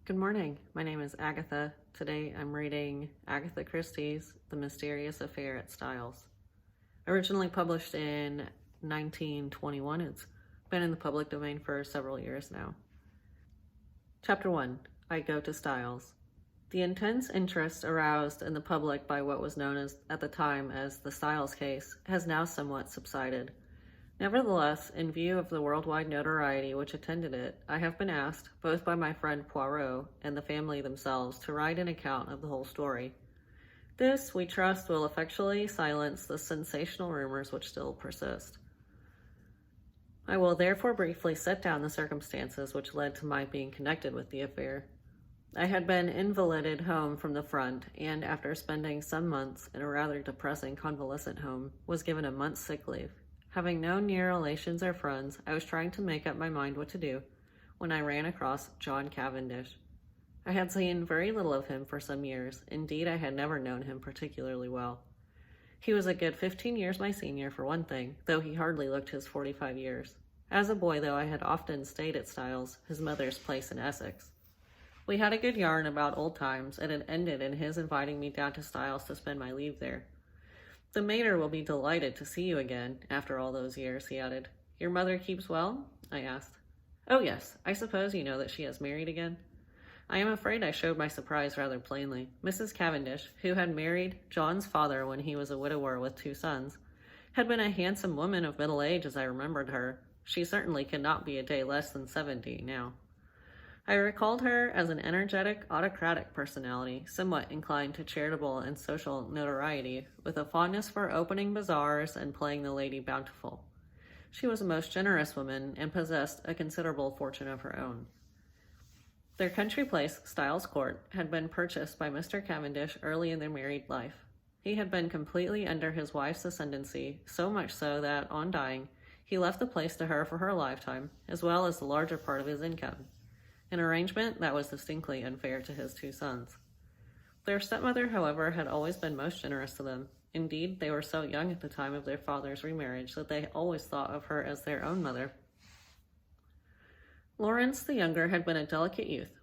Good morning. My name is Agatha. Today I'm reading Agatha Christie's The Mysterious Affair at Styles. Originally published in 1921, it's been in the public domain for several years now. Chapter 1. I Go to Styles. The intense interest aroused in the public by what was known at the time as the Styles case has now somewhat subsided. Nevertheless, in view of the worldwide notoriety which attended it, I have been asked, both by my friend Poirot and the family themselves, to write an account of the whole story. This, we trust, will effectually silence the sensational rumors which still persist. I will therefore briefly set down the circumstances which led to my being connected with the affair. I had been invalided home from the front, and after spending some months in a rather depressing convalescent home, was given a month's sick leave. Having no near relations or friends, I was trying to make up my mind what to do when I ran across John Cavendish. I had seen very little of him for some years. Indeed, I had never known him particularly well. He was a good 15 years my senior, for one thing, though he hardly looked his 45 years. As a boy, though, I had often stayed at Styles, his mother's place in Essex. We had a good yarn about old times, and it ended in his inviting me down to Styles to spend my leave there. "The mater will be delighted to see you again, after all those years," he added. "Your mother keeps well?" I asked. "Oh, yes. I suppose you know that she has married again?" I am afraid I showed my surprise rather plainly. Mrs. Cavendish, who had married John's father when he was a widower with 2 sons, had been a handsome woman of middle age as I remembered her. She certainly could not be a day less than 70 now. I recalled her as an energetic, autocratic personality, somewhat inclined to charitable and social notoriety, with a fondness for opening bazaars and playing the Lady Bountiful. She was a most generous woman and possessed a considerable fortune of her own. Their country place, Styles Court, had been purchased by Mr. Cavendish early in their married life. He had been completely under his wife's ascendancy, so much so that, on dying, he left the place to her for her lifetime, as well as the larger part of his income. An arrangement that was distinctly unfair to his 2 sons. Their stepmother, however, had always been most generous to them. Indeed, they were so young at the time of their father's remarriage that they always thought of her as their own mother. Lawrence, the younger, had been a delicate youth.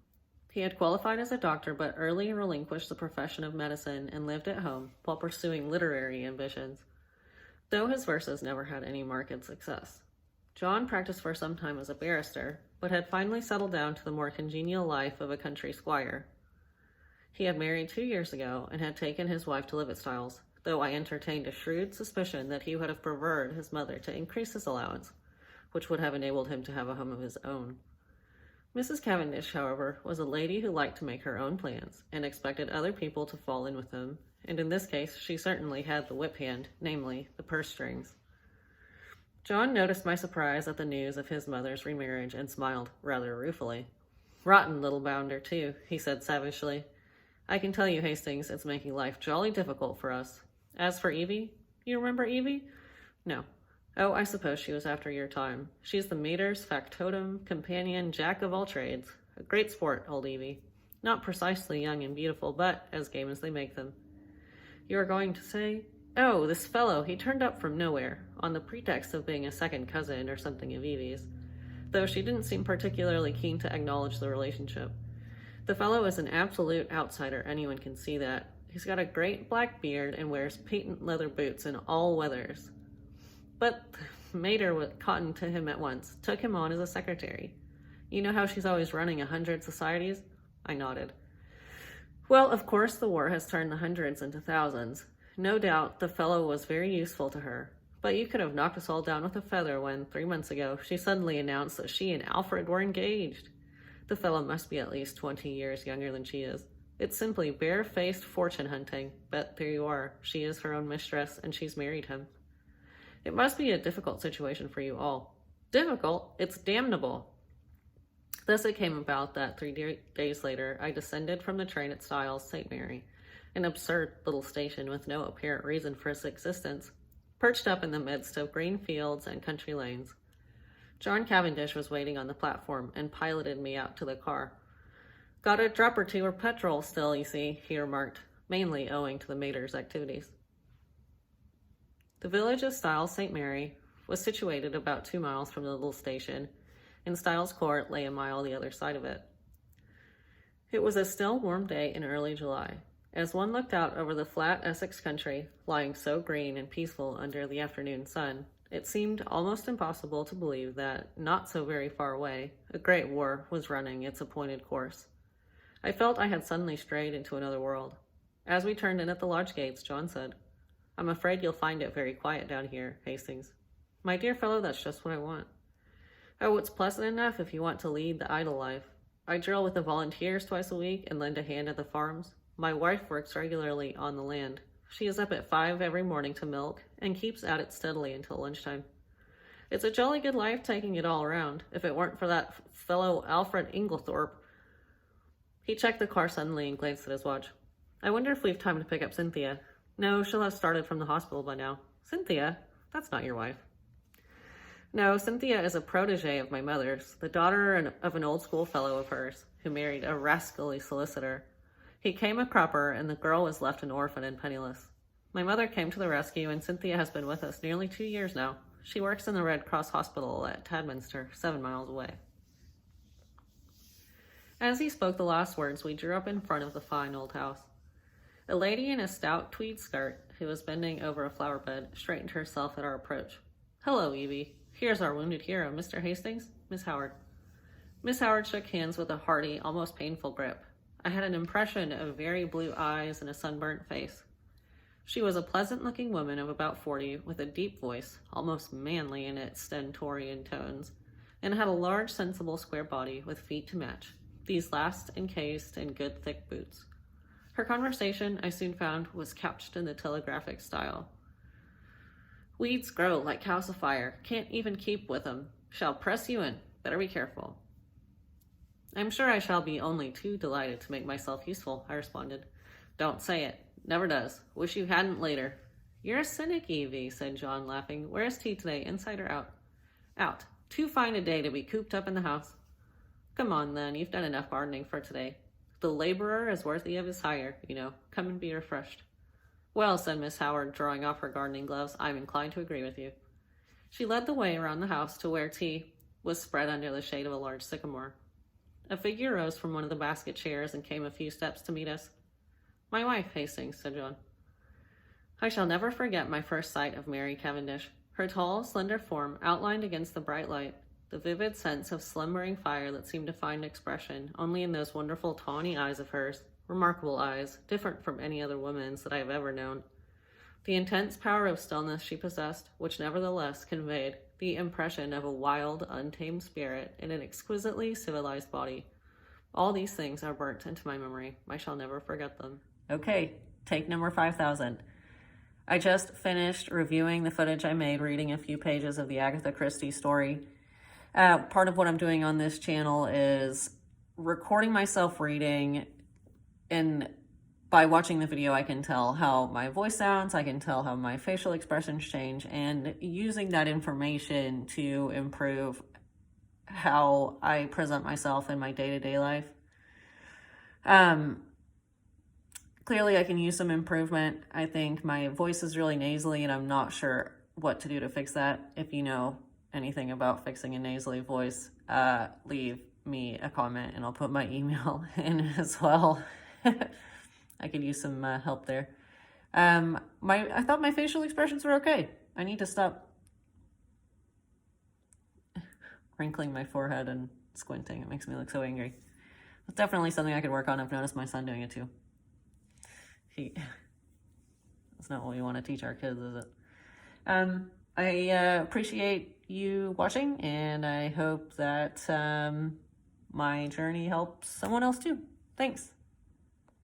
He had qualified as a doctor, but early relinquished the profession of medicine and lived at home while pursuing literary ambitions, though his verses never had any marked success. John practiced for some time as a barrister, but had finally settled down to the more congenial life of a country squire. He had married 2 years ago and had taken his wife to live at Styles, though I entertained a shrewd suspicion that he would have preferred his mother to increase his allowance, which would have enabled him to have a home of his own. Mrs. Cavendish, however, was a lady who liked to make her own plans and expected other people to fall in with them, and in this case she certainly had the whip hand, namely, the purse strings. John noticed my surprise at the news of his mother's remarriage and smiled rather ruefully. "Rotten little bounder, too," he said savagely. "I can tell you, Hastings, it's making life jolly difficult for us. As for Evie, you remember Evie?" "No." "Oh, I suppose she was after your time. She's the mater's factotum, companion, jack of all trades. A great sport, old Evie. Not precisely young and beautiful, but as game as they make them." "You are going to say—" "Oh, this fellow, he turned up from nowhere, on the pretext of being a second cousin or something of Evie's, though she didn't seem particularly keen to acknowledge the relationship. The fellow is an absolute outsider, anyone can see that. He's got a great black beard and wears patent leather boots in all weathers. But the mater cottoned to him at once, took him on as a secretary. You know how she's always running 100 societies?" I nodded. "Well, of course the war has turned the hundreds into thousands. No doubt the fellow was very useful to her, but you could have knocked us all down with a feather when, 3 months ago, she suddenly announced that she and Alfred were engaged. The fellow must be at least 20 years younger than she is. It's simply bare-faced fortune hunting, but there you are. She is her own mistress, and she's married him. It must be a difficult situation for you all." "Difficult? It's damnable." Thus it came about that 3 days later, I descended from the train at Styles, St. Mary, an absurd little station with no apparent reason for its existence, perched up in the midst of green fields and country lanes. John Cavendish was waiting on the platform and piloted me out to the car. "Got a drop or 2 of petrol still, you see," he remarked, mainly owing to the mater's activities. The village of Styles, St. Mary, was situated about 2 miles from the little station, and Styles Court lay a mile the other side of it. It was a still, warm day in early July. As one looked out over the flat Essex country, lying so green and peaceful under the afternoon sun, it seemed almost impossible to believe that, not so very far away, a great war was running its appointed course. I felt I had suddenly strayed into another world. As we turned in at the lodge gates, John said, "I'm afraid you'll find it very quiet down here, Hastings." "My dear fellow, that's just what I want." "Oh, it's pleasant enough if you want to lead the idle life. I drill with the volunteers twice a week and lend a hand at the farms. My wife works regularly on the land. She is up at 5 every morning to milk and keeps at it steadily until lunchtime. It's a jolly good life taking it all around, if it weren't for that fellow Alfred Inglethorpe." He checked the car suddenly and glanced at his watch. "I wonder if we've time to pick up Cynthia. No, she'll have started from the hospital by now." "Cynthia? That's not your wife." "No, Cynthia is a protege of my mother's, the daughter of an old schoolfellow of hers, who married a rascally solicitor. He came a cropper, and the girl was left an orphan and penniless. My mother came to the rescue, and Cynthia has been with us nearly 2 years now. She works in the Red Cross Hospital at Tadminster, 7 miles away." As he spoke the last words, we drew up in front of the fine old house. A lady in a stout tweed skirt, who was bending over a flower bed, straightened herself at our approach. "Hello, Evie. Here's our wounded hero, Mr. Hastings, Miss Howard." Miss Howard shook hands with a hearty, almost painful grip. I had an impression of very blue eyes and a sunburnt face. She was a pleasant-looking woman of about 40, with a deep voice, almost manly in its stentorian tones, and had a large, sensible, square body with feet to match, these last encased in good, thick boots. Her conversation, I soon found, was couched in the telegraphic style. "Weeds grow like calcifier. Can't even keep with 'em. Shall press you in. Better be careful." "I'm sure I shall be only too delighted to make myself useful," I responded. "Don't say it. Never does. Wish you hadn't later." "You're a cynic, Evie," said John, laughing. "Where's tea today, inside or out?" "Out. Too fine a day to be cooped up in the house." "Come on, then. You've done enough gardening for today. The laborer is worthy of his hire, you know. Come and be refreshed." "Well," said Miss Howard, drawing off her gardening gloves, "I'm inclined to agree with you." She led the way around the house to where tea was spread under the shade of a large sycamore. A figure rose from one of the basket chairs and came a few steps to meet us. "My wife, Hastings," said John. I shall never forget my first sight of Mary Cavendish. Her tall, slender form outlined against the bright light, the vivid sense of slumbering fire that seemed to find expression only in those wonderful tawny eyes of hers, remarkable eyes, different from any other woman's that I have ever known. The intense power of stillness she possessed, which nevertheless conveyed the impression of a wild, untamed spirit in an exquisitely civilized body. All these things are burnt into my memory. I shall never forget them. Okay, take number 5,000. I just finished reviewing the footage I made, reading a few pages of the Agatha Christie story. Part of what I'm doing on this channel is recording myself reading, and by watching the video I can tell how my voice sounds, I can tell how my facial expressions change, and using that information to improve how I present myself in my day-to-day life. Clearly I can use some improvement. I think my voice is really nasally and I'm not sure what to do to fix that. If you know anything about fixing a nasally voice, leave me a comment and I'll put my email in as well. I could use some help there. I thought my facial expressions were okay. I need to stop wrinkling my forehead and squinting. It makes me look so angry. It's definitely something I could work on. I've noticed my son doing it too. That's not what we want to teach our kids, is it? I appreciate you watching, and I hope that my journey helps someone else too. Thanks.